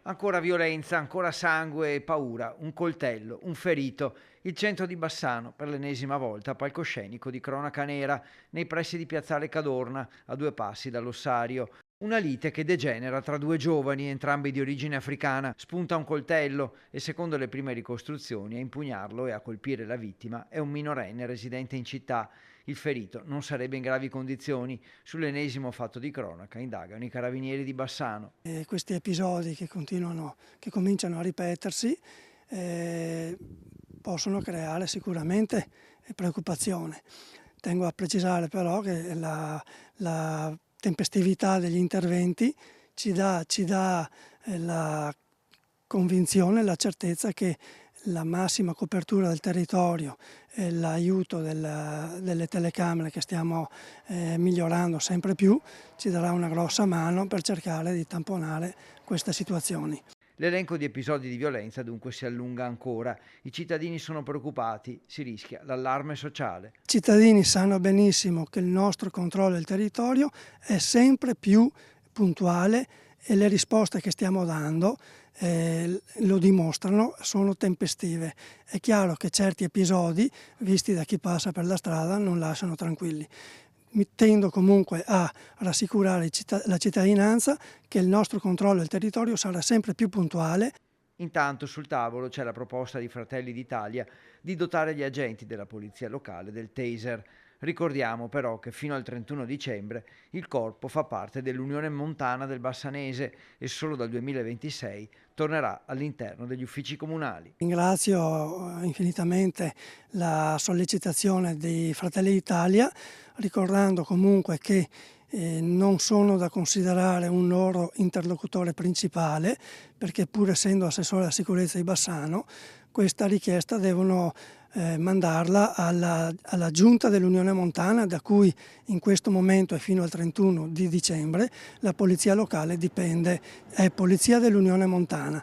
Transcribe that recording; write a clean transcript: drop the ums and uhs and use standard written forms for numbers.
Ancora violenza, ancora sangue e paura, un coltello, un ferito. Il centro di Bassano, per l'ennesima volta, palcoscenico di cronaca nera, nei pressi di Piazzale Cadorna, a 2 passi dall'ossario. Una lite che degenera tra due giovani, entrambi di origine africana, spunta un coltello e secondo le prime ricostruzioni a impugnarlo e a colpire la vittima è un minorenne residente in città. Il ferito non sarebbe in gravi condizioni. Sull'ennesimo fatto di cronaca indagano i carabinieri di Bassano. Questi episodi che cominciano a ripetersi possono creare sicuramente preoccupazione. Tengo a precisare però che la tempestività degli interventi ci dà la convinzione, la certezza che la massima copertura del territorio e l'aiuto delle telecamere che stiamo migliorando sempre più ci darà una grossa mano per cercare di tamponare queste situazioni. L'elenco di episodi di violenza dunque si allunga ancora. I cittadini sono preoccupati, si rischia l'allarme sociale. I cittadini sanno benissimo che il nostro controllo del territorio è sempre più puntuale e le risposte che stiamo dando lo dimostrano, sono tempestive. È chiaro che certi episodi, visti da chi passa per la strada, non lasciano tranquilli. Tendo comunque a rassicurare la cittadinanza che il nostro controllo del territorio sarà sempre più puntuale. Intanto sul tavolo c'è la proposta di Fratelli d'Italia di dotare gli agenti della polizia locale del taser. Ricordiamo però che fino al 31 dicembre il corpo fa parte dell'Unione Montana del Bassanese e solo dal 2026 tornerà all'interno degli uffici comunali. Ringrazio infinitamente la sollecitazione di Fratelli d'Italia, ricordando comunque che non sono da considerare un loro interlocutore principale, perché pur essendo assessore alla sicurezza di Bassano, questa richiesta devono mandarla alla giunta dell'Unione Montana, da cui in questo momento e fino al 31 di dicembre la polizia locale dipende, è polizia dell'Unione Montana.